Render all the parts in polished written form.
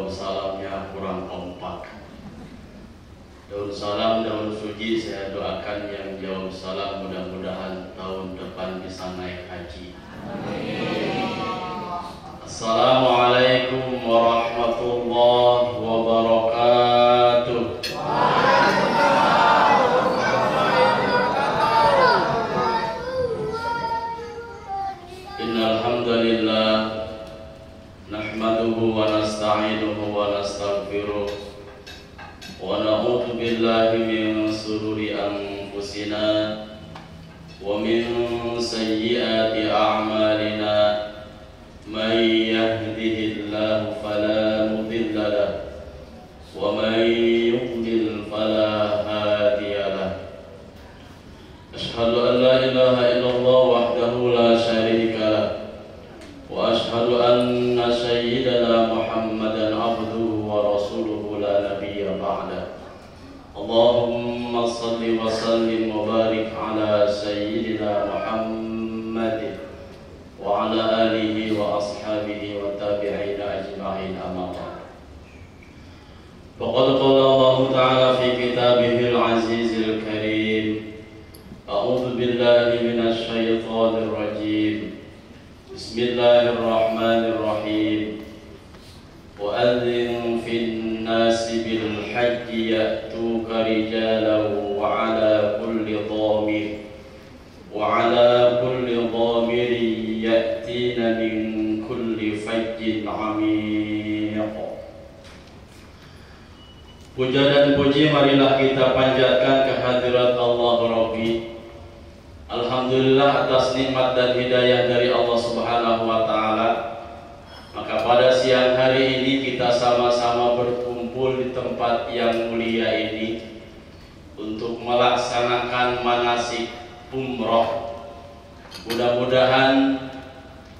jawab salamnya kurang kompak. Daun salam, daun suci saya doakan yang jawab salam mudah-mudahan tahun depan bisa naik haji. Assalamualaikum warahmatullahi wabarakatuh. Innal hamdalillah nahmaduhu wa nasta'inuhu wa nastaghfiruh wa na'udzu billahi min shururi anfusina wa min sayyiati a'malina. Man yahdihillahu fala mudilla lahu wa man yudlil fala hadiya lahu. Ashhadu an la ilaha illallah wahdahu la syarika lahu wa ashhadu anna sayyidana Muhammadan abduhu wa rasuluhu la nabiyya ba'da. Allahumma salli wa sallim wa barik ala sayyidina Muhammadin wa ala alihi wa ashabihi wa tabi'ina ajma'in, amma ba'd. Faqad qala Allah ta'ala fi kitabihil azizil karim. A'udzu billahi minasy syaithanir rajim. Bismillahirrahmanirrahim. Wa adzin fin nasi bil hajji ya'tuka rijalan wa ala kulli dhamirin ya'tina min kulli fajjin 'amiq. Puja dan puji marilah kita panjatkan kehadirat Allah Rabbi. Alhamdulillah atas nikmat dan hidayah dari Allah Subhanahu wa taala. Maka pada siang hari ini kita sama-sama berkumpul di tempat yang mulia ini untuk melaksanakan manasik umroh. Mudah-mudahan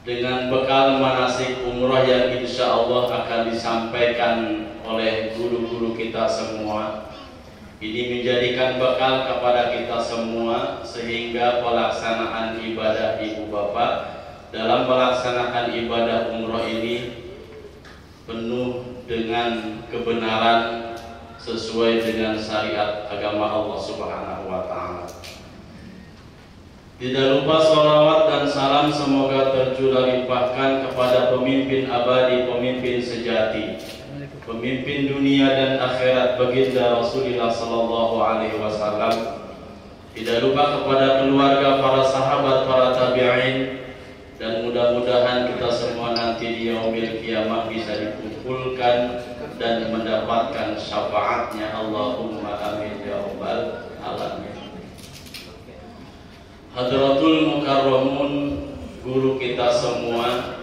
dengan bekal manasik umroh yang insya Allah akan disampaikan oleh guru-guru kita semua, ini menjadikan bekal kepada kita semua sehingga pelaksanaan ibadah ibu bapak dalam melaksanakan ibadah umroh ini penuh dengan kebenaran sesuai dengan syariat agama Allah Subhanahu wa taala. Tidak lupa sholawat dan salam semoga tercurah limpahkan kepada pemimpin abadi, pemimpin sejati, pemimpin dunia dan akhirat baginda Rasulullah sallallahu alaihi wasallam. Tidak lupa kepada keluarga, para sahabat, para tabi'in, dan mudah-mudahan kita semua nanti di yaumil kiamah bisa dikumpulkan dan mendapatkan syafaatnya. Allahumma amin ya rabbal alamin. Hadratul Mukarramun, guru kita semua,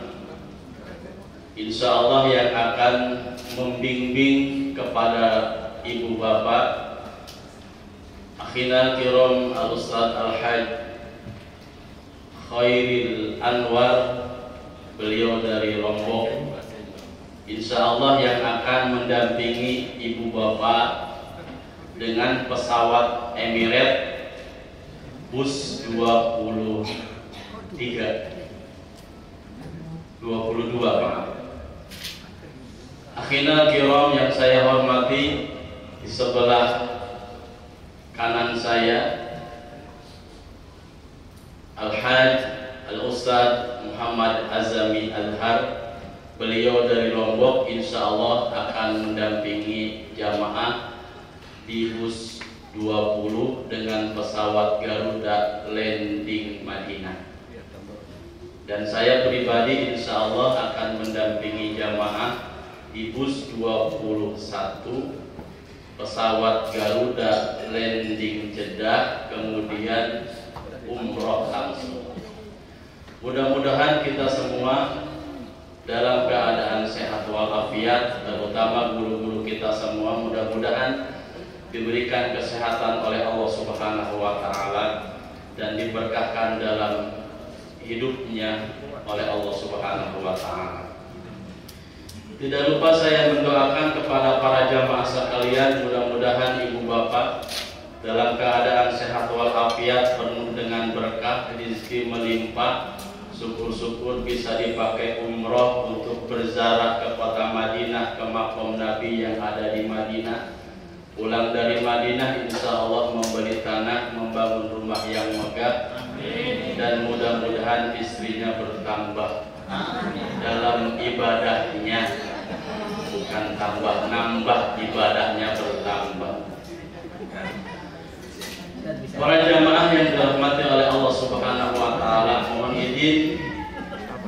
insya Allah yang akan membimbing kepada ibu bapak, akhina kiram al-Ustadz Al-Hajj Khairil Anwar, beliau dari Lombok, insya Allah yang akan mendampingi ibu bapak dengan pesawat Emirates bus 22 Pak. Akhina kiram yang saya hormati, di sebelah kanan saya Al-Hajj Al-Ustadz Muhammad Azami Al-Har, beliau dari Lombok, insya Allah akan mendampingi jamaah di bus 20 dengan pesawat Garuda landing Madinah. Dan saya pribadi insya Allah akan mendampingi jamaah di bus 21 pesawat Garuda landing Jeddah, kemudian umroh langsung. Mudah-mudahan kita semua dalam keadaan sehat walafiat, terutama guru-guru kita semua mudah-mudahan diberikan kesehatan oleh Allah Subhanahu wa taala dan diberkahkan dalam hidupnya oleh Allah Subhanahu wa taala. Tidak lupa saya mendoakan kepada para jamaah sekalian, mudah-mudahan ibu bapak dalam keadaan sehat walafiat, penuh dengan berkah, rezeki melimpah, Syukur-syukur bisa dipakai umroh untuk berziarah ke kota Madinah, ke makam Nabi yang ada di Madinah. Pulang dari Madinah insya Allah membeli tanah, membangun rumah yang megah. Dan mudah-mudahan istrinya bertambah dalam ibadahnya, bukan tambah, nambah ibadahnya bertambah. Para jamaah yang dirahmati oleh Allah Subhanahu wa Ta'ala, mohon izin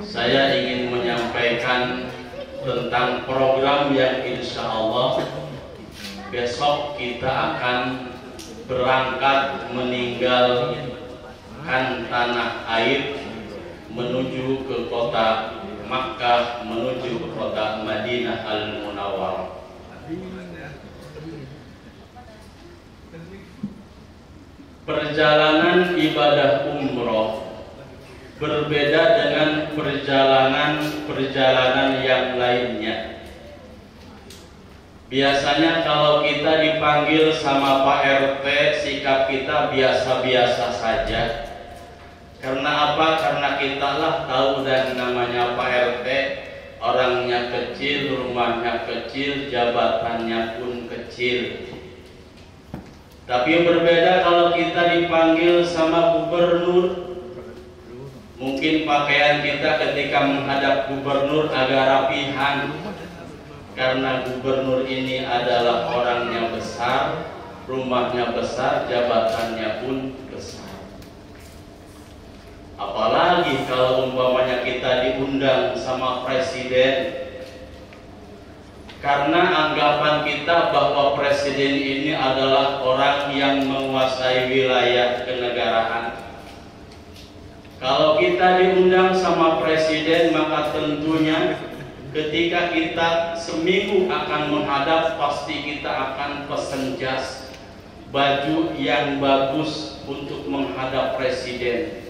saya ingin menyampaikan tentang program yang insya Allah besok kita akan berangkat meninggalkan tanah air menuju ke kota Makkah, menuju ke kota Madinah Al-Munawwarah. Perjalanan ibadah umroh berbeda dengan perjalanan yang lainnya. Biasanya kalau kita dipanggil sama Pak RT, sikap kita biasa-biasa saja. Karena apa? Karena kita lah tahu dan namanya Pak RT, orangnya kecil, rumahnya kecil, jabatannya pun kecil. Tapi yang berbeda kalau kita dipanggil sama gubernur, mungkin pakaian kita ketika menghadap gubernur agak rapihan, karena gubernur ini adalah orangnya besar, rumahnya besar, jabatannya pun besar. Apalagi kalau umpamanya kita diundang sama presiden, karena anggapan kita bahwa presiden ini adalah orang yang menguasai wilayah kenegaraan. Kalau kita diundang sama presiden, maka tentunya ketika kita seminggu akan menghadap, pasti kita akan pesen jas, baju yang bagus untuk menghadap presiden.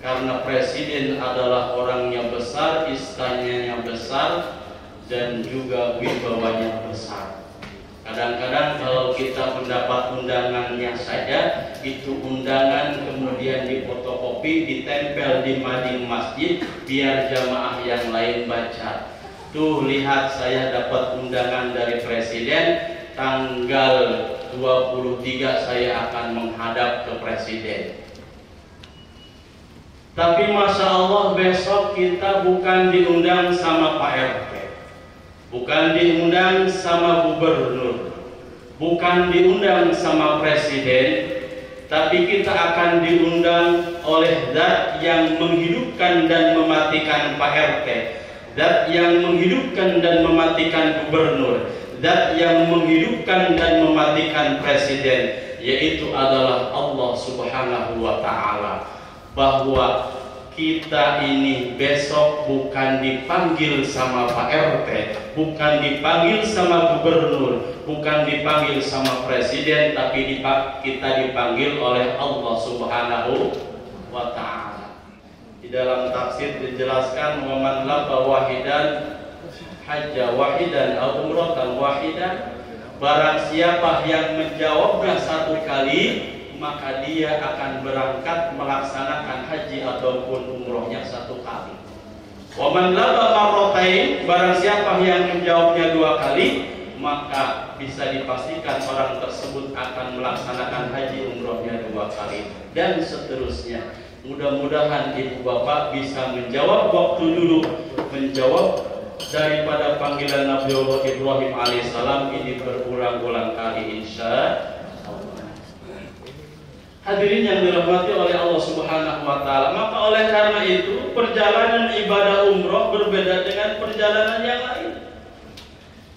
Karena presiden adalah orangnya besar, istananya besar, dan juga wibawanya besar. Kadang-kadang kalau kita mendapat undangannya saja, itu undangan kemudian difotokopi, ditempel di mading masjid, biar jamaah yang lain baca. Tuh lihat, saya dapat undangan dari presiden, tanggal 23 saya akan menghadap ke presiden. Tapi Masya Allah, besok kita bukan diundang sama Pak RT, bukan diundang sama gubernur, bukan diundang sama presiden, tapi kita akan diundang oleh zat yang menghidupkan dan mematikan Pak RT, zat yang menghidupkan dan mematikan gubernur, zat yang menghidupkan dan mematikan presiden, yaitu adalah Allah Subhanahu wa Ta'ala. Bahwa kita ini besok bukan dipanggil sama Pak RT, bukan dipanggil sama gubernur, bukan dipanggil sama presiden, tapi kita dipanggil oleh Allah Subhanahu wa Ta'ala. Di dalam tafsir dijelaskan, wa man labba wahidan hajja wahidan atau umratan wahidan, barang siapa yang menjawabnya satu kali, maka dia akan berangkat melaksanakan haji ataupun umrohnya satu kali. Wa man labba marratain, barang siapa yang menjawabnya dua kali, maka bisa dipastikan orang tersebut akan melaksanakan haji umrohnya dua kali, dan seterusnya. Mudah-mudahan ibu bapak bisa menjawab waktu dulu, menjawab daripada panggilan Nabiullah Ibrahim alaihissalam ini berulang-ulang kali, insya Allah. Hadirin yang dirahmati oleh Allah Subhanahu wa Ta'ala, maka oleh karena itu perjalanan ibadah umroh berbeda dengan perjalanan yang lain.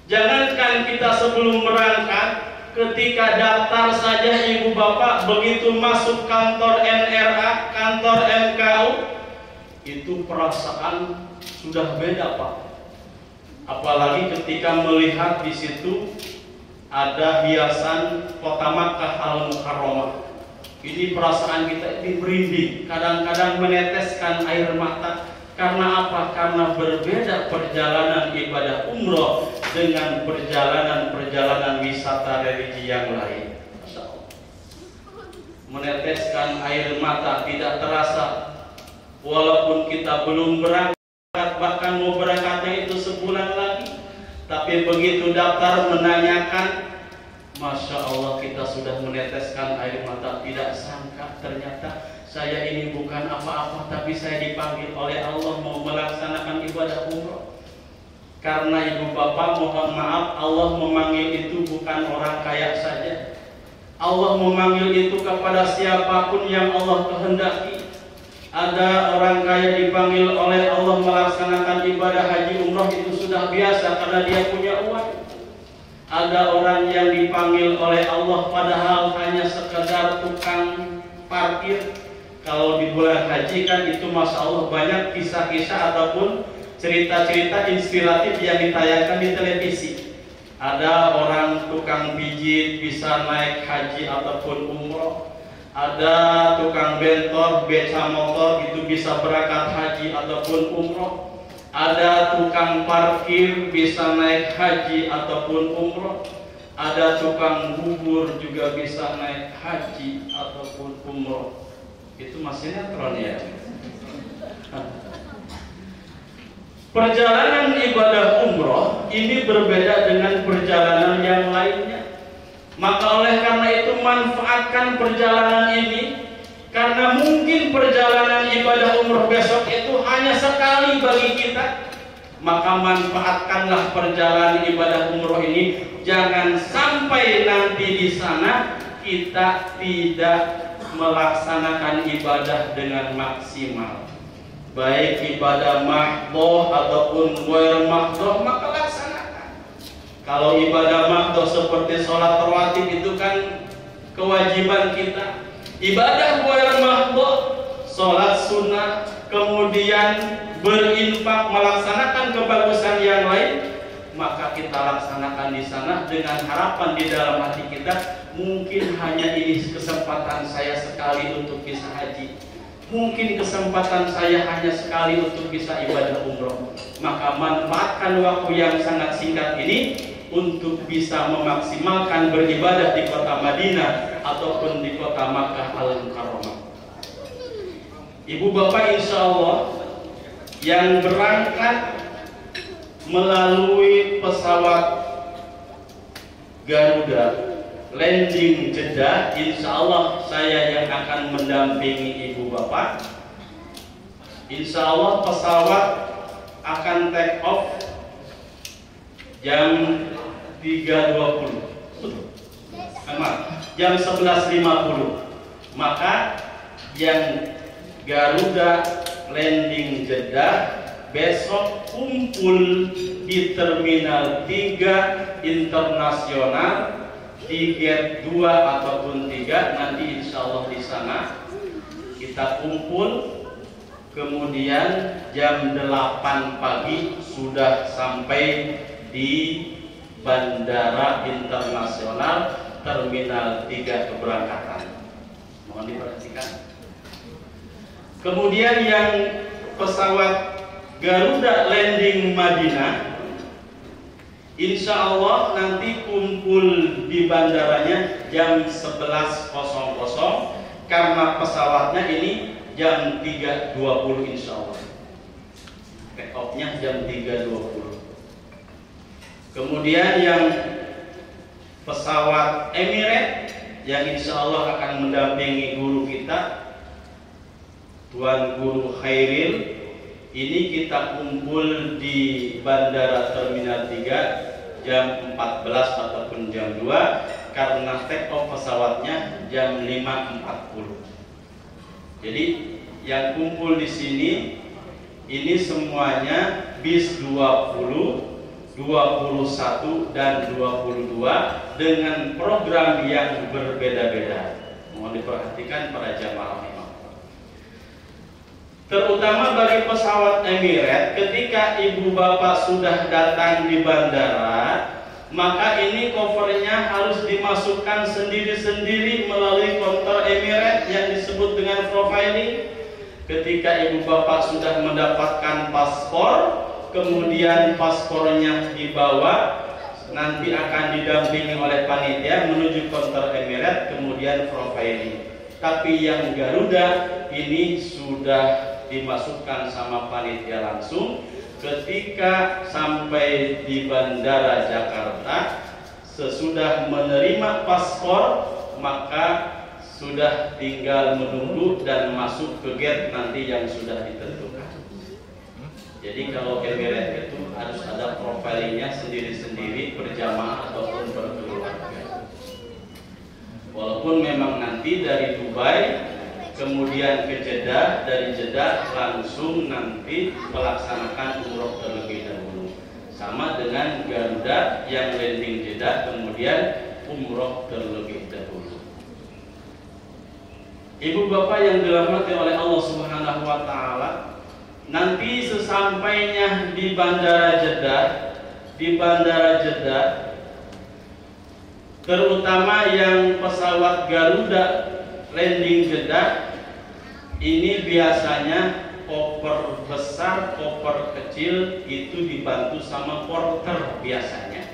Jangankan kita sebelum berangkat, ketika daftar saja ibu bapak, begitu masuk kantor NRA, kantor MKU, itu perasaan sudah beda Pak. Apalagi ketika melihat di situ ada hiasan kota Makkah Al-Mukarramah. Ini perasaan kita ini merinding, kadang-kadang meneteskan air mata. Karena apa? Karena berbeda perjalanan ibadah umroh dengan perjalanan wisata religi yang lain. Masya Allah. Meneteskan air mata, tidak terasa walaupun kita belum berangkat, bahkan mau berangkatnya itu sebulan lagi, tapi begitu daftar menanyakan, Masya Allah kita sudah meneteskan air mata. Tidak sangka ternyata saya ini bukan apa-apa, tapi saya dipanggil oleh Allah mau melaksanakan ibadah umroh. Karena ibu bapak mohon maaf, Allah memanggil itu bukan orang kaya saja. Allah memanggil itu kepada siapapun yang Allah kehendaki. Ada orang kaya dipanggil oleh Allah melaksanakan ibadah haji umroh, itu sudah biasa karena dia punya uang. Ada orang yang dipanggil oleh Allah padahal hanya sekedar tukang parkir. Kalau di bulan haji kan itu Masya Allah banyak kisah-kisah ataupun cerita-cerita inspiratif yang ditayangkan di televisi. Ada orang tukang pijit bisa naik haji ataupun umroh. Ada tukang bentor, beca motor itu bisa berangkat haji ataupun umroh. Ada tukang parkir bisa naik haji ataupun umroh. Ada tukang bubur juga bisa naik haji ataupun umroh. Itu masih sinetron ya. Perjalanan ibadah umroh ini berbeda dengan perjalanan yang lainnya. Maka oleh karena itu manfaatkan perjalanan ini, karena mungkin perjalanan ibadah umroh besok itu hanya sekali bagi kita. Maka manfaatkanlah perjalanan ibadah umroh ini. Jangan sampai nanti di sana kita tidak melaksanakan ibadah dengan maksimal. Baik ibadah mahdoh ataupun ghair mahdoh, maka laksanakan. Kalau ibadah mahdoh seperti sholat rawatib itu kan kewajiban kita. Ibadah ghair mahdoh, sholat sunnah, kemudian berinfak, melaksanakan kebagusan yang lain, maka kita laksanakan di sana dengan harapan di dalam hati kita, mungkin hanya ini kesempatan saya sekali untuk bisa haji. Mungkin kesempatan saya hanya sekali untuk bisa ibadah umroh. Maka manfaatkan waktu yang sangat singkat ini untuk bisa memaksimalkan beribadah di kota Madinah ataupun di kota Makkah Al-Mukarramah. Ibu bapak insya Allah yang berangkat melalui pesawat Garuda landing Jeddah, insya Allah saya yang akan mendampingi ibu bapak. Insya Allah pesawat akan take off jam 3.20, jam 11.50. Maka yang Garuda landing Jeddah besok kumpul di Terminal 3 Internasional di gate 2 ataupun 3. Nanti insya Allah di sana kita kumpul, kemudian jam 8 pagi sudah sampai di Bandara Internasional Terminal 3 keberangkatan. Mohon diperhatikan. Kemudian yang pesawat Garuda landing Madinah, insya Allah nanti kumpul di bandaranya jam 11.00 karena pesawatnya ini jam 3.20 insya Allah. Take off-nya jam 3.20. Kemudian yang pesawat Emirates yang insya Allah akan mendampingi guru kita, Tuan Guru Khairil, ini kita kumpul di Bandara Terminal 3 jam 14 ataupun jam 2 karena take off pesawatnya jam 5.40. Jadi yang kumpul di sini ini semuanya bis 20, 21 dan 22 dengan program yang berbeda-beda. Mohon diperhatikan para jamaah imam. Terutama bagi pesawat Emirates, ketika ibu bapak sudah datang di bandara, maka ini covernya harus dimasukkan sendiri-sendiri melalui konter Emirates yang disebut dengan profiling. Ketika ibu bapak sudah mendapatkan paspor, kemudian paspornya dibawa, nanti akan didampingi oleh panitia menuju konter Emirates, kemudian profiling. Tapi yang Garuda ini sudah dimasukkan sama panitia langsung. Ketika sampai di Bandara Jakarta, sesudah menerima paspor, maka sudah tinggal menunggu dan masuk ke gate nanti yang sudah ditentukan. Jadi kalau Emirates itu harus ada profilingnya sendiri-sendiri, berjamaah ataupun berkeluarga. Walaupun memang nanti dari Dubai kemudian ke Jeddah, dari Jeddah langsung nanti melaksanakan umroh terlebih dahulu. Sama dengan Garuda yang landing Jeddah kemudian umroh terlebih dahulu. Ibu bapak yang dirahmati oleh Allah Subhanahu wa taala, nanti sesampainya di Bandara Jeddah, terutama yang pesawat Garuda landing Jeddah, ini biasanya koper besar, koper kecil itu dibantu sama porter biasanya.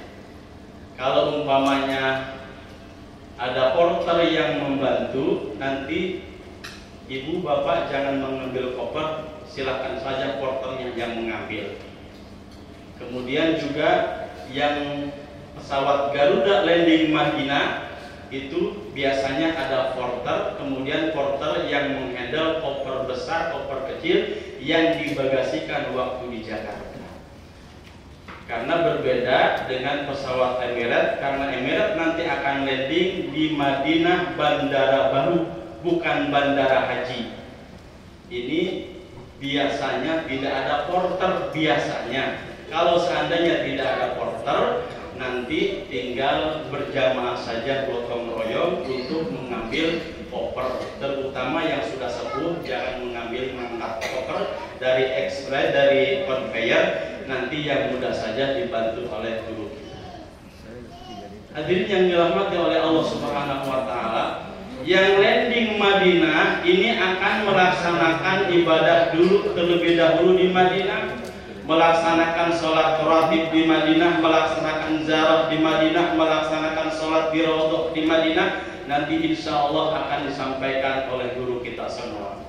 Kalau umpamanya ada porter yang membantu, nanti ibu bapak jangan mengambil koper, silakan saja porternya yang mengambil. Kemudian juga yang pesawat Garuda landing Madinah itu biasanya ada porter, kemudian porter yang menghandle koper besar, koper kecil yang dibagasikan waktu di Jakarta. Karena berbeda dengan pesawat Emirates, karena Emirates nanti akan landing di Madinah bandara baru, bukan bandara haji. Ini biasanya tidak ada porter biasanya. Kalau seandainya tidak ada porter, nanti tinggal berjamaah saja gotong royong untuk mengambil koper, terutama yang sudah sepuh jangan mengangkat koper dari dari conveyor, nanti yang mudah saja dibantu oleh guru kita. Hadirin yang dirahmati oleh Allah Subhanahu wa taala, yang landing Madinah ini akan melaksanakan ibadah dulu terlebih dahulu di Madinah, melaksanakan sholat rawatib di Madinah, melaksanakan ziarah di Madinah, melaksanakan sholat di Raudhah di Madinah. Nanti insya Allah akan disampaikan oleh guru kita semua.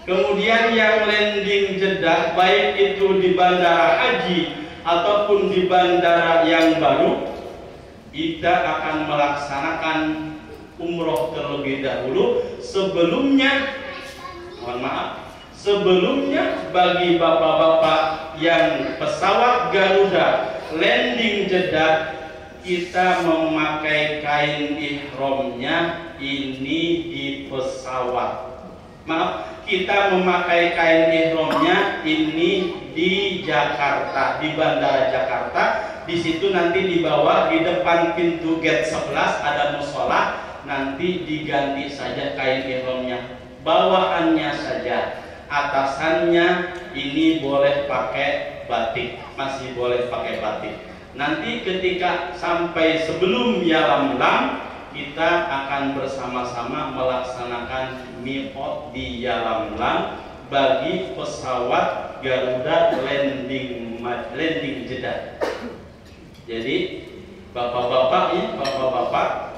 Kemudian yang landing Jeddah, baik itu di bandara haji ataupun di bandara yang baru, kita akan melaksanakan umroh terlebih dahulu. Sebelumnya bagi bapak-bapak yang pesawat Garuda landing Jeddah, kita memakai kain ihramnya ini di pesawat. Kita memakai kain ihramnya ini di Jakarta, di Bandara Jakarta. Di situ nanti di bawah di depan pintu gate 11 ada musola, nanti diganti saja kain ihramnya. Bawahannya saja, atasannya ini boleh pakai batik, masih boleh pakai batik. Nanti ketika sampai sebelum Yalamlam, kita akan bersama-sama melaksanakan miqat di Yalamlam bagi pesawat Garuda landing Jeddah. Jadi bapak-bapak,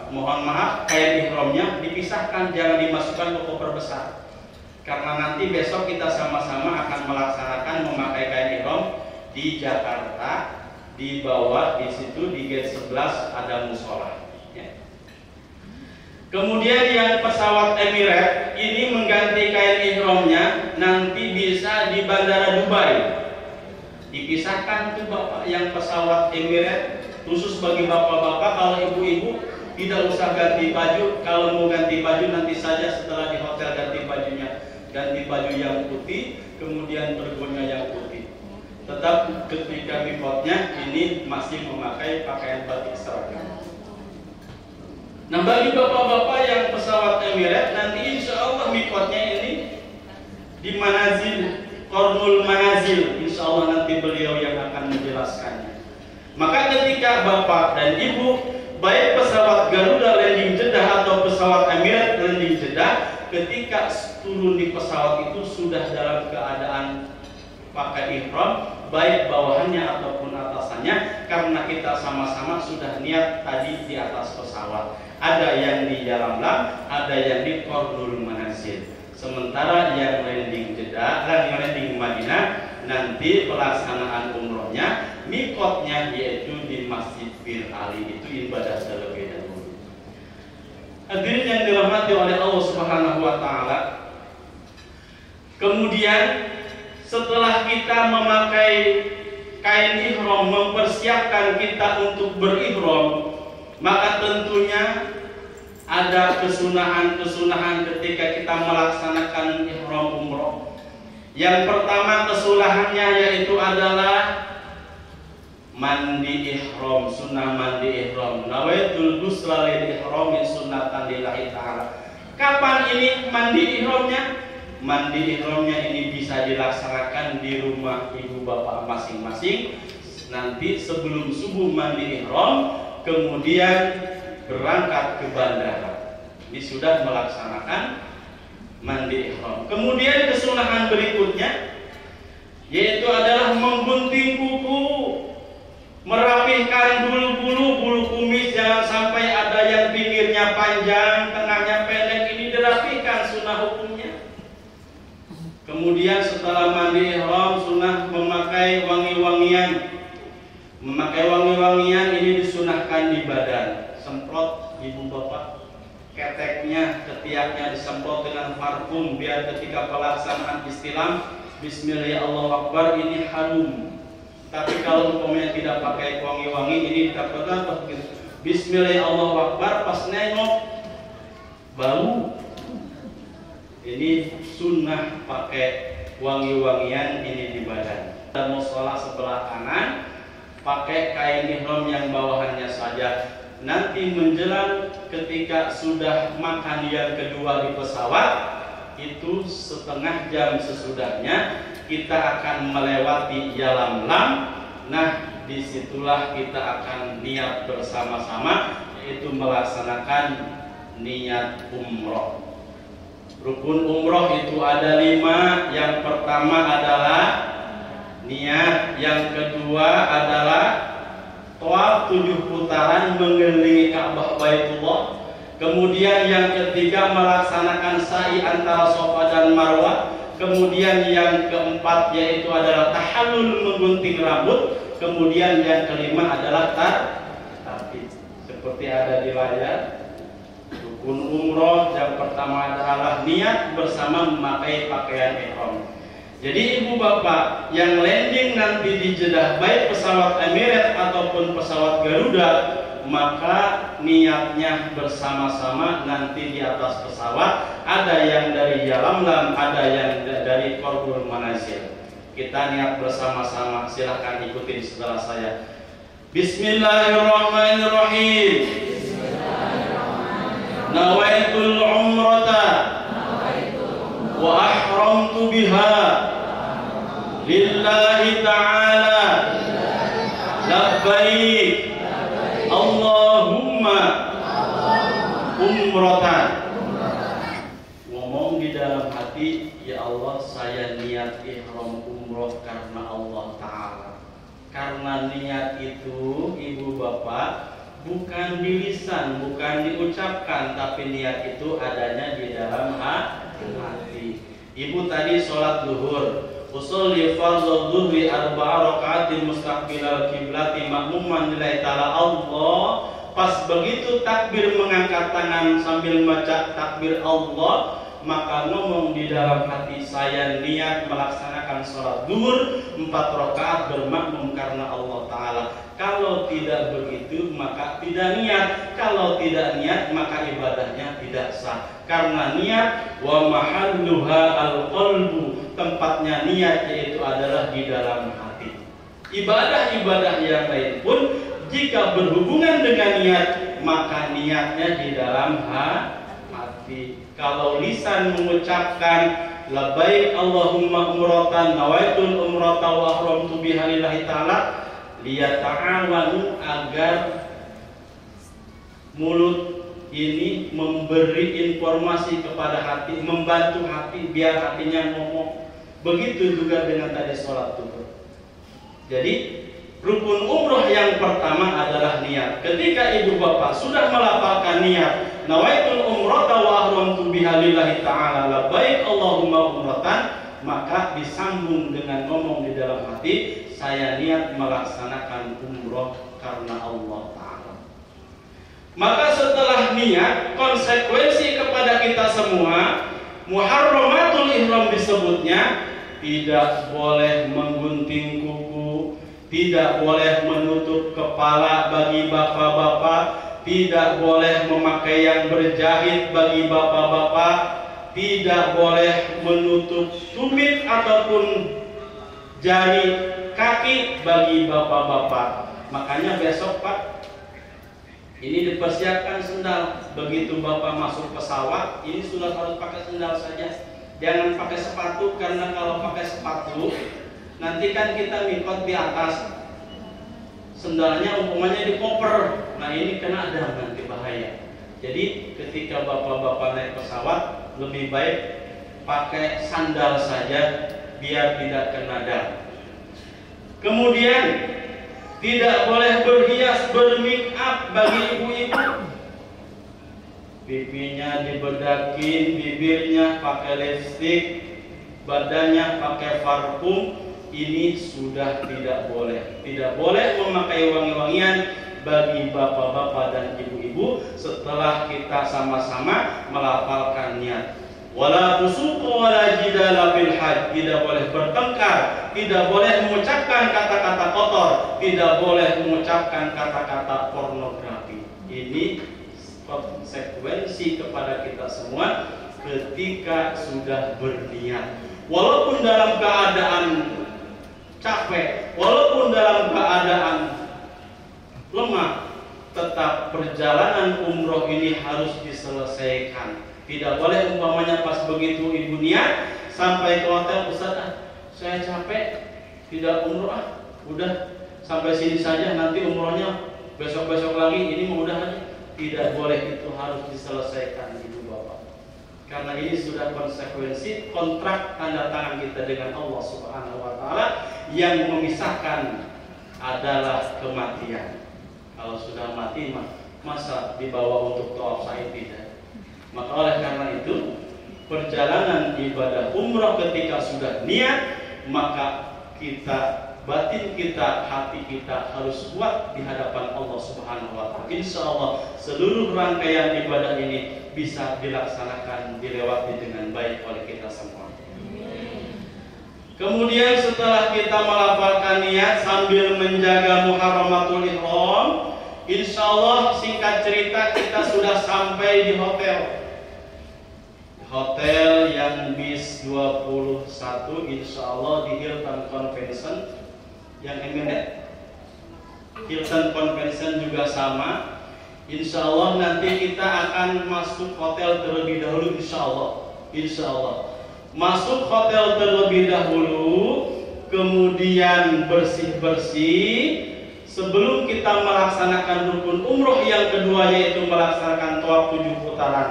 mohon maaf, kain ihramnya dipisahkan, jangan dimasukkan ke koper besar. Karena nanti besok kita sama-sama akan melaksanakan memakai kain ihram di Jakarta. Di bawah di situ di gate 11 ada musola. Ya. Kemudian yang pesawat Emirates ini mengganti kain ihramnya nanti bisa di Bandara Dubai. Dipisahkan tuh bapak yang pesawat Emirates, khusus bagi bapak-bapak. Kalau ibu-ibu tidak usah ganti baju. Kalau mau ganti baju nanti saja setelah di hotel ganti bajunya. Ganti baju yang putih, kemudian bergonya yang putih. Tetap ketika miqatnya ini masih memakai pakaian batik seragam. Nah, bagi bapak-bapak yang pesawat Emirates, nanti insya Allah miqatnya ini di Manazil, Qarnul Manazil. Insya Allah nanti beliau yang akan menjelaskannya. Maka ketika bapak dan ibu, baik pesawat Garuda landing Jeddah atau pesawat Emirates landing Jeddah, ketika turun di pesawat itu sudah dalam keadaan pakai ihram, baik bawahannya ataupun atasannya, karena kita sama-sama sudah niat tadi di atas pesawat. Ada yang di Yalamlam, ada yang di Qarnul Manazil. Sementara yang landing Jeddah, yang landing Madinah, nanti pelaksanaan umrohnya, mikotnya yaitu di Masjid Bir Ali, itu ibadah terlebih dahulu. Hadirin yang dirahmati oleh Allah Subhanahu wa taala. Kemudian setelah kita memakai kain ihram, mempersiapkan kita untuk berihram, maka tentunya ada kesunahan-kesunahan ketika kita melaksanakan ihram umroh. Yang pertama kesunahannya yaitu adalah mandi ihram, sunnah mandi ihram. Nawaitul ghusla lil ihram min sunnatan lillahi ta'ala. Kapan ini mandi ihramnya? Mandi ihramnya ini bisa dilaksanakan di rumah ibu bapak masing-masing. Nanti sebelum subuh mandi ihram, kemudian berangkat ke bandara. Ini sudah melaksanakan mandi ihram. Kemudian kesunahan berikutnya yaitu adalah menggunting kuku, merapihkan bulu kumis, jangan sampai ada yang pinggirnya panjang, tengahnya pendek. Ini dirapihkan, sunnah hukumnya. Kemudian setelah mandi ihram, sunnah memakai wangi-wangian. Memakai wangi-wangian ini disunahkan di badan. Semprot ibu bapak, keteknya, ketiaknya disemprot dengan parfum biar ketika pelaksanaan istilam Bismillahirrahmanirrahim ini harum. Tapi kalau umpamanya tidak pakai wangi-wangi, ini dapat apa gitu? Bismillahirrahmanirrahim, pas nengok bau. Ini sunnah pakai wangi-wangian ini di badan. Dan musola sebelah kanan pakai kain ihram yang bawahannya saja. Nanti menjelang ketika sudah makan yang kedua di pesawat, itu setengah jam sesudahnya kita akan melewati Yalamlam. Nah, disitulah kita akan niat bersama-sama, yaitu melaksanakan niat umroh. Rukun umroh itu ada 5. Yang pertama adalah niat, yang kedua adalah tawaf 7 putaran mengelilingi Ka'bah Baitullah. Kemudian yang ketiga melaksanakan sa'i antara Safa dan Marwah. Kemudian yang keempat yaitu adalah tahallul, menggunting rambut. Kemudian yang kelima adalah tartib. Seperti ada di layar. Rukun umroh yang pertama adalah niat bersama memakai pakaian ihram. Jadi ibu bapak yang landing nanti di Jeddah, baik pesawat Emirates ataupun pesawat Garuda, maka niatnya bersama-sama nanti di atas pesawat. Ada yang dari Yalamlam, ada yang dari Qorbul Manazil. Kita niat bersama-sama, silahkan ikutin setelah saya. Bismillahirrahmanirrahim. Nawaitul umrata wa ahramtu biha lillahi ta'ala labbaik Allahumma umratan. Ngomong di dalam hati, ya Allah, saya niat ihram umroh karena Allah Ta'ala. Karena niat itu ibu bapak bukan di lisan, bukan diucapkan, tapi niat itu adanya di dalam hati. Ibu tadi sholat zuhur, usolli fardhu dhuhri 4 rakaatin mustaqbilal kiblati makmuman lillahi ta'ala Allah. Pas begitu takbir mengangkat tangan sambil baca takbir Allah, maka ngomong di dalam hati, saya niat melaksanakan sholat zuhur 4 rakaat bermakmum karena Allah Ta'ala. Kalau tidak begitu maka tidak niat. Kalau tidak niat maka ibadahnya tidak sah. Karena niat wa mahalluha al-qalbu, tempatnya niat yaitu adalah di dalam hati. Ibadah-ibadah yang lain pun jika berhubungan dengan niat, maka niatnya di dalam hati. Kalau lisan mengucapkan labbaik Allahumma umratan nawaitul umrata wa ahramtu biha lillahi ta'ala, liyata'awanu, agar mulut ini memberi informasi kepada hati, membantu hati biar hatinya ngomong. Begitu juga dengan tadi sholat zuhur. Jadi Rukun umroh yang pertama adalah niat. Ketika ibu bapak sudah melafalkan niat, nawaitul umrata wa ahramtu biha lillahi ta'ala labbaik Allahumma umratan, maka disambung dengan ngomong di dalam hati, saya niat melaksanakan umroh karena Allah Ta'ala. Maka setelah niat, konsekuensi kepada kita semua, muharramatul ihram disebutnya, tidak boleh menggunting kuku, tidak boleh menutup kepala bagi bapak-bapak, tidak boleh memakai yang berjahit bagi bapak-bapak, tidak boleh menutup tumit ataupun jari kaki bagi bapak-bapak. Makanya besok Pak, ini dipersiapkan sendal. Begitu bapak masuk pesawat, ini sudah harus pakai sendal saja. Jangan pakai sepatu, karena kalau pakai sepatu nanti kan kita mikot di atas, sendalnya umpamanya di koper, nah ini kena dam nanti bahaya. Jadi ketika bapak-bapak naik pesawat, lebih baik pakai sandal saja biar tidak kena dam. Kemudian tidak boleh berhias, bermake up bagi ibu-ibu. Pipinya dibedakin, bibirnya pakai lipstik, badannya pakai parfum. Ini sudah tidak boleh. Tidak boleh memakai wangi-wangian bagi bapak-bapak dan ibu-ibu setelah kita sama-sama melafalkan niat. Wala fusuq wala jidala fil hajj. Tidak boleh bertengkar, tidak boleh mengucapkan kata-kata kotor, tidak boleh mengucapkan kata-kata pornografi. Ini konsekuensi kepada kita semua ketika sudah berniat. Walaupun dalam keadaan capek, walaupun dalam keadaan lemah, tetap perjalanan umroh ini harus diselesaikan. Tidak boleh umpamanya pas begitu ibu niat sampai ke hotel, Ustaz, saya capek, tidak umroh, udah sampai sini saja, nanti umrohnya besok-besok lagi, ini mau udah aja. Tidak boleh, itu harus diselesaikan ibu bapak. Karena ini sudah konsekuensi kontrak tanda tangan kita dengan Allah Subhanahu wa Ta'ala. Yang memisahkan adalah kematian. Kalau sudah mati, masa dibawa untuk tawaf sa'i tidak. Maka oleh karena itu, perjalanan ibadah umrah ketika sudah niat, maka kita, batin kita, hati kita harus kuat di hadapan Allah Subhanahu wa Ta'ala. Insya Allah seluruh rangkaian ibadah ini bisa dilaksanakan, dilewati dengan baik oleh kita semua. Kemudian setelah kita melafalkan niat sambil menjaga muharramatul ihram, insya Allah singkat cerita kita sudah sampai di hotel. Hotel yang bis 21, insya Allah di Hilton Convention. Yang eminent Hilton Convention juga sama. Insya Allah nanti kita akan masuk hotel terlebih dahulu, insya Allah. Insya Allah masuk hotel terlebih dahulu, kemudian bersih-bersih sebelum kita melaksanakan rukun umroh yang kedua, yaitu melaksanakan tawaf 7 putaran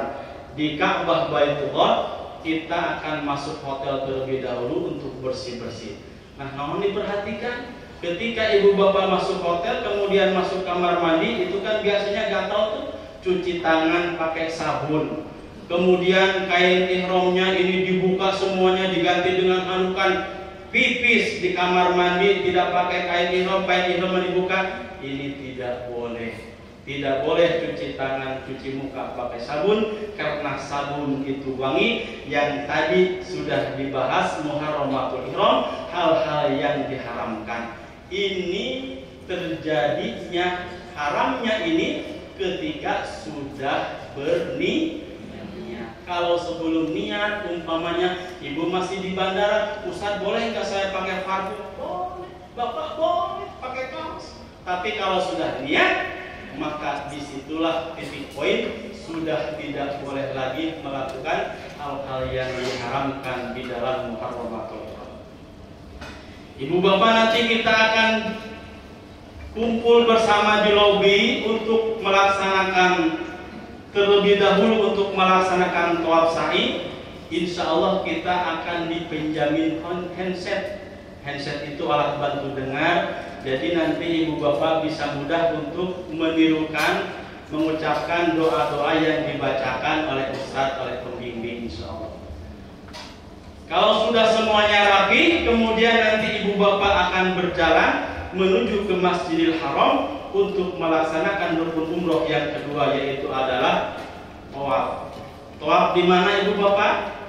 di Ka'bah Baitullah. Kita akan masuk hotel terlebih dahulu untuk bersih-bersih. Nah, namun diperhatikan ketika ibu bapak masuk hotel kemudian masuk kamar mandi, itu kan biasanya gatal tuh, cuci tangan pakai sabun. Kemudian kain ihramnya ini dibuka semuanya, diganti dengan handukan, pipis di kamar mandi tidak pakai kain ihram dibuka. Ini tidak boleh. Tidak boleh cuci tangan, cuci muka pakai sabun, karena sabun itu wangi. Yang tadi sudah dibahas muharramatul ihram, hal-hal yang diharamkan. Ini terjadinya haramnya ini ketika sudah berniat. Kalau sebelum niat, umpamanya ibu masih di bandara, Ustaz boleh nggak saya pakai parfum? Boleh, bapak boleh pakai kaos. Tapi kalau sudah niat, maka disitulah titik poin, sudah tidak boleh lagi melakukan hal-hal yang diharamkan di dalam muharramatul ihram. Ibu bapak, nanti kita akan kumpul bersama di lobi untuk melaksanakan, terlebih dahulu untuk melaksanakan tawaf sa'i. Insya Allah kita akan dipinjamin handset. Handset itu alat bantu dengar. Jadi nanti ibu bapak bisa mudah untuk menirukan, mengucapkan doa-doa yang dibacakan oleh ustadz, oleh pembimbing, insya Allah. Kalau sudah semuanya rapi, kemudian nanti ibu bapak akan berjalan menuju ke Masjidil Haram untuk melaksanakan rukun umroh yang kedua, yaitu adalah tawaf. Tawaf di mana ibu bapak?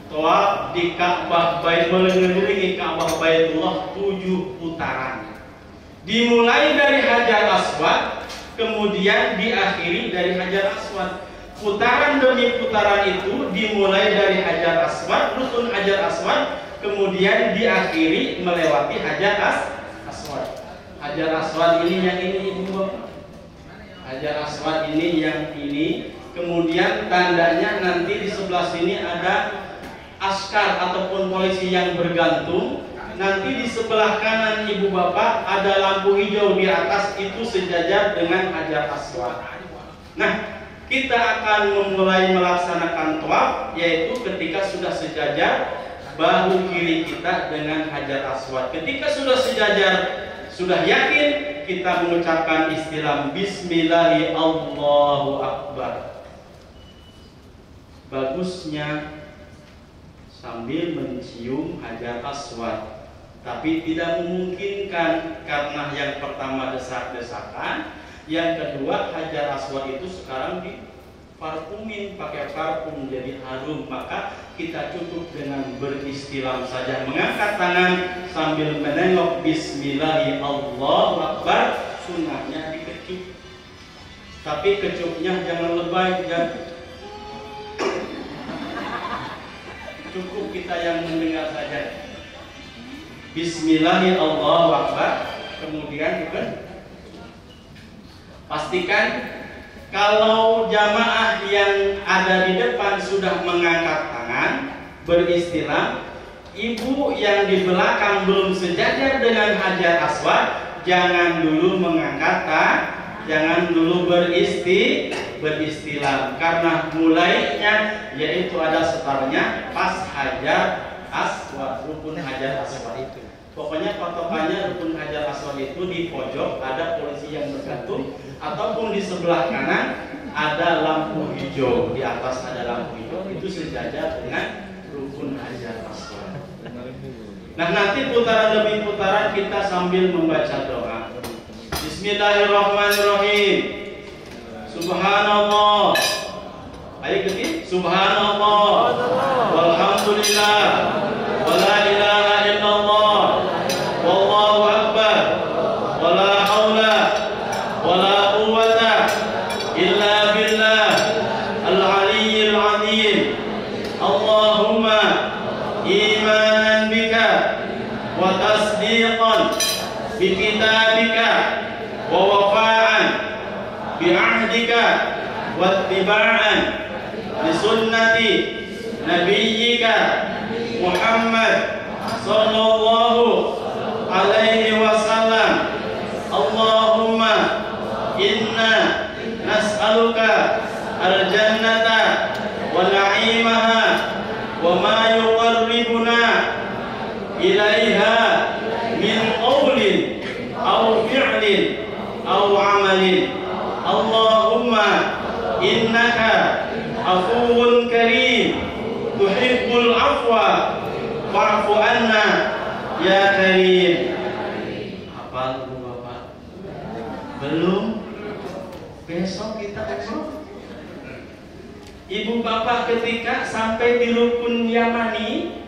Tawaf di Ka'bah, mengelilingi Ka'bah Baitullah 7 putaran. Dimulai dari Hajar Aswad, kemudian diakhiri dari Hajar Aswad. Putaran demi putaran itu dimulai dari Hajar Aswad, rukun Hajar Aswad, kemudian diakhiri melewati Hajar Aswad. Hajar Aswad ini yang ini ibu bapak. Hajar Aswad ini yang ini. Kemudian tandanya nanti di sebelah sini ada askar ataupun polisi yang bergantung. Nanti di sebelah kanan ibu bapak ada lampu hijau di atas, itu sejajar dengan Hajar Aswad. Nah, kita akan memulai melaksanakan tawaf, yaitu ketika sudah sejajar bahu kiri kita dengan Hajar Aswad. Ketika sudah sejajar, sudah yakin, kita mengucapkan istilah Bismillahi Allahu Akbar. Bagusnya sambil mencium Hajar Aswad, tapi tidak memungkinkan karena yang pertama desak-desakan, yang kedua Hajar Aswad itu sekarang diparfumin, pakai parfum jadi harum. Maka kita cukup dengan beristilam saja, mengangkat tangan sambil menengok Bismillahi Allahu Akbar. Sunnahnya dikecup, tapi kecupnya jangan lebay, cukup kita yang mendengar saja. Bismillahi Allahu Akbar. Kemudian juga pastikan kalau jamaah yang ada di depan sudah mengangkat tangan beristilah, ibu yang di belakang belum sejajar dengan Hajar Aswad, jangan dulu mengangkat tangan, jangan dulu beristilah, karena mulainya yaitu ada setarnya pas Hajar Aswad, rukun Hajar Aswad itu. Pokoknya patokannya rukun Hajar Aswad itu di pojok ada polisi yang bergantung, ataupun di sebelah kanan ada lampu hijau, di atas ada lampu hijau, itu sejajar dengan rukun Hajar Aswad. Nah, nanti putaran demi putaran kita sambil membaca doa. Bismillahirrahmanirrahim. Subhanallah. Ayo ketik. Subhanallah. Walhamdulillah. Wala ilaha illallah. Wallahu akbar. Wala haula wala quwwata illa billah al-aliyyil azim. Allahumma imanan bika wa tasdiqan bi kitabika wa wafa'an bi ahdika wa ittiba'an li sunnati nabiyyika Muhammad sallallahu alaihi wasallam. Allahumma inna nas'aluka al-jannata wa na'imaha wa ma yuqarribuna ilaiha min qawlin aw fi'lin aw amalin. Allahumma innaka afuwun karim tuhibbul afwa fa'fu anna ya karim. Hafal Bu Bapak? Belum? Besok kita umroh. Ibu bapak ketika sampai di rukun Yamani,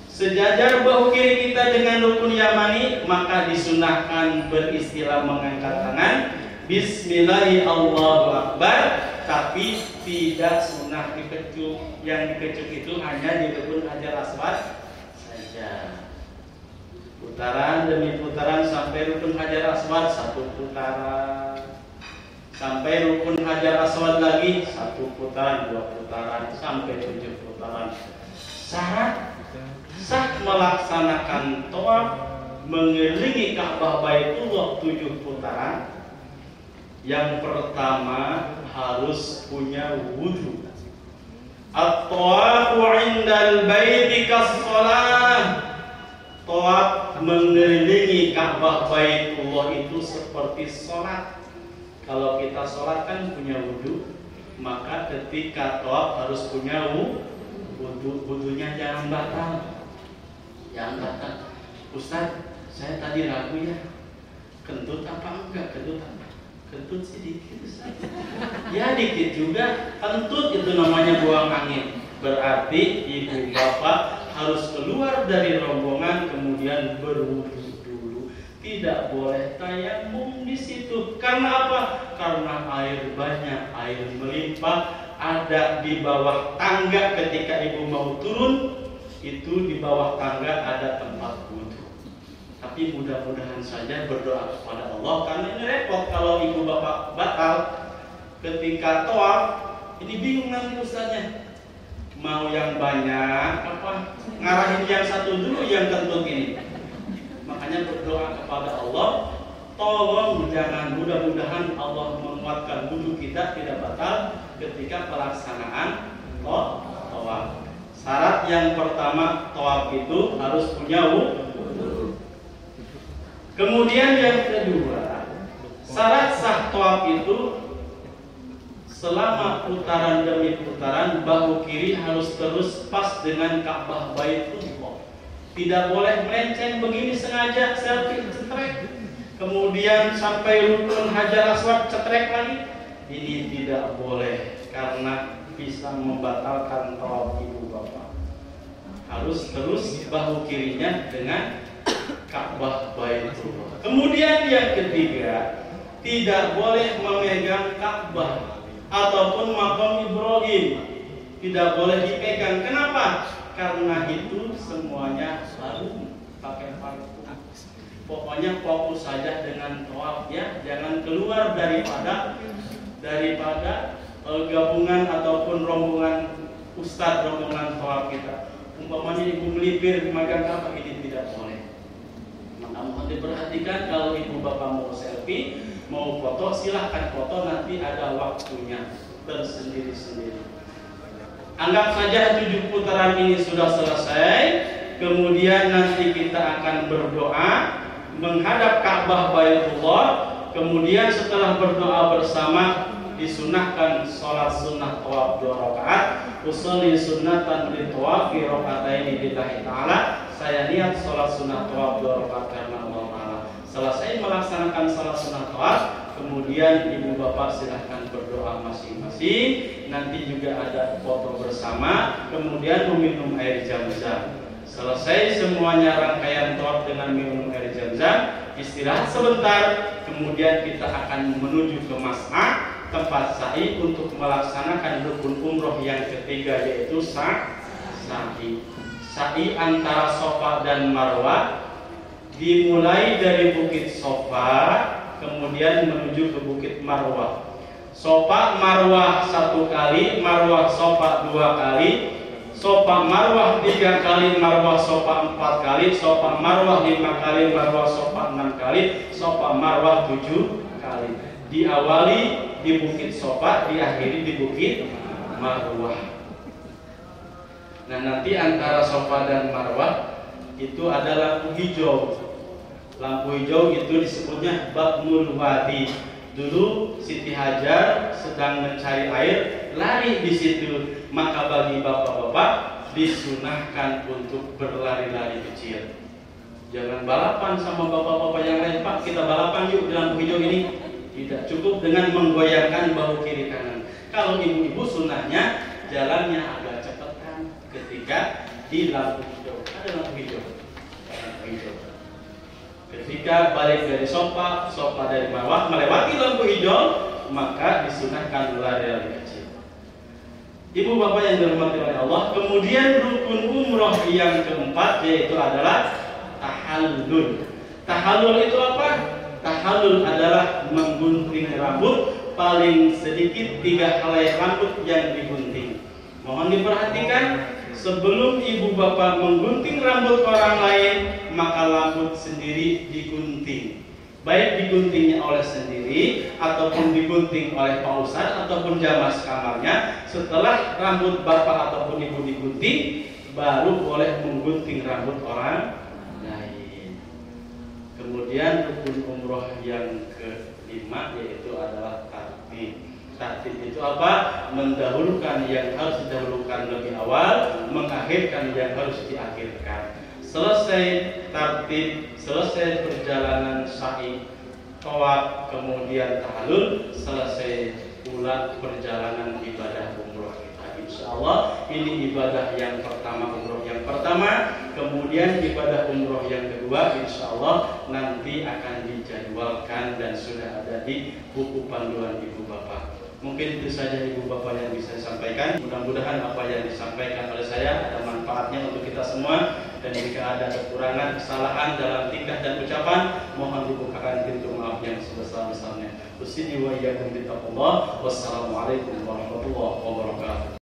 sejajar bahu kiri kita dengan rukun Yamani, maka disunahkan beristilah mengangkat tangan Bismillahi Allahu Akbar, tapi tidak sunnah dikecup. Yang dikecup itu hanya di rukun Hajar Aswad saja. Putaran demi putaran sampai rukun Hajar Aswad, satu putaran. Sampai rukun Hajar Aswad lagi, satu putaran, dua putaran, sampai 7 putaran. Syarat sah melaksanakan tawaf mengelilingi Ka'bah Baitullah 7 putaran. Yang pertama harus punya wudu. At-tawafu 'indal baiti kas-shalah. Tawaf mengelilingi Ka'bah Baitullah itu seperti sholat. Kalau kita sholat kan punya wudhu, maka ketika tawaf harus punya wudhu. Wudhunya jangan batal. Jangan batal. Ustaz, saya tadi ragu ya, kentut apa enggak? Kentut apa? Kentut sedikit Ustaz. Ya dikit juga. Kentut itu namanya buang angin. Berarti ibu bapak harus keluar dari rombongan kemudian berwudu dulu. Tidak boleh tayamum di situ. Karena apa? Karena air banyak, air melimpah. Ada di bawah tangga ketika ibu mau turun, itu di bawah tangga ada tempat wudu. Tapi mudah-mudahan saja berdoa kepada Allah, karena ini repot kalau ibu bapak batal ketika tawaf. Ini bingung nanti ustaznya. Mau yang banyak apa ngarahin yang satu dulu yang kentut ini. Makanya berdoa kepada Allah, tolong jangan, mudah-mudahan Allah menguatkan wudu kita tidak batal ketika pelaksanaan tawaf. Syarat yang pertama tawaf itu harus punya wudu. Kemudian yang kedua, syarat sah tawaf itu selama putaran demi putaran bahu kiri harus terus pas dengan Ka'bah Baitullah. Tidak boleh melenceng begini sengaja selfie cetrek, kemudian sampai rukun Hajar Aswad cetrek lagi. Ini tidak boleh karena bisa membatalkan tawaf ibu bapak. Harus terus bahu kirinya dengan Ka'bah Baitullah. Kemudian yang ketiga, tidak boleh memegang Ka'bah ataupun makam Ibrahim, tidak boleh dipegang. Kenapa? Karena itu semuanya baru pakai parfum. Pokoknya fokus saja dengan tawaf ya, jangan keluar daripada gabungan ataupun rombongan ustadz, rombongan tawaf kita. Umpamanya ibu melipir memegang Ka'bah, ini tidak boleh. Maka mohon diperhatikan kalau ibu bapak mau selfie, mau foto, silahkan foto, nanti ada waktunya tersendiri-sendiri. Anggap saja 7 putaran ini sudah selesai. Kemudian nanti kita akan berdoa menghadap Ka'bah Baitullah. Kemudian setelah berdoa bersama disunahkan sholat sunnah tawaf 2 rakaat. Usolli sunnatan li tawaf fi raka'ataini lillahi ta'ala. Saya niat sholat sunnah tawaf 2 rakaat karena Allah Ta'ala. Selesai melaksanakan salat sunnah tawaf, kemudian ibu bapak silahkan berdoa masing-masing. Nanti juga ada foto bersama, kemudian meminum air zam-zam. Selesai semuanya rangkaian tawaf dengan minum air zam-zam, istirahat sebentar, kemudian kita akan menuju ke Mas'ah, tempat sa'i untuk melaksanakan rukun umroh yang ketiga, yaitu sa'i. Sa'i antara Safa dan Marwah dimulai dari Bukit Sofa, kemudian menuju ke Bukit Marwah. Sofa Marwah 1 kali, Marwah Sofa 2 kali, Sofa Marwah 3 kali, Marwah Sofa 4 kali, Sofa Marwah 5 kali, Marwah Sofa 6 kali, Sofa Marwah 7 kali. Diawali di Bukit Sofa, diakhiri di Bukit Marwah. Nah, nanti antara Sofa dan Marwah itu ada lampu hijau. Lampu hijau itu disebutnya Batmul Wadi. Dulu Siti Hajar sedang mencari air, lari di situ. Maka bagi bapak-bapak disunahkan untuk berlari-lari kecil. Jangan balapan sama bapak-bapak yang lain, Pak, kita balapan yuk di lampu hijau ini. Tidak cukup dengan menggoyangkan bahu kiri kanan. Kalau ibu-ibu sunahnya jalannya agak cepetan ketika di lampu hijau. Ada lampu hijau. Ketika balik dari Sofa dari Marwah melewati lampu hijau, maka disunahkan lari-lari kecil. Ibu bapak yang dirahmati oleh Allah, kemudian rukun umroh yang keempat yaitu adalah tahallul. Tahallul itu apa? Tahallul adalah menggunting rambut, paling sedikit 3 helai rambut yang digunting. Mohon diperhatikan, sebelum ibu bapak menggunting rambut orang lain, maka rambut sendiri digunting. Baik diguntingnya oleh sendiri ataupun digunting oleh Pak Ustadz ataupun jamaah kamarnya. Setelah rambut bapak ataupun ibu digunting, baru boleh menggunting rambut orang lain. Kemudian rukun umroh yang kelima yaitu adalah tartib. Tartib itu apa? Mendahulukan yang harus didahulukan lebih awal, mengakhirkan yang harus diakhirkan. Selesai tartib, selesai perjalanan sa'i, tawaf, kemudian tahallul, selesai pula perjalanan ibadah umroh kita. Insyaallah ini ibadah yang pertama, umroh yang pertama. Kemudian ibadah umroh yang kedua insyaallah nanti akan dijadwalkan dan sudah ada di buku panduan ibu bapak. Mungkin itu saja ibu bapak yang bisa saya sampaikan. Mudah-mudahan apa yang disampaikan oleh saya ada manfaatnya untuk kita semua. Dan jika ada kekurangan, kesalahan dalam tingkah dan ucapan, mohon dibukakan pintu maaf yang sebesar-besarnya. Wassalamualaikum warahmatullahi wabarakatuh.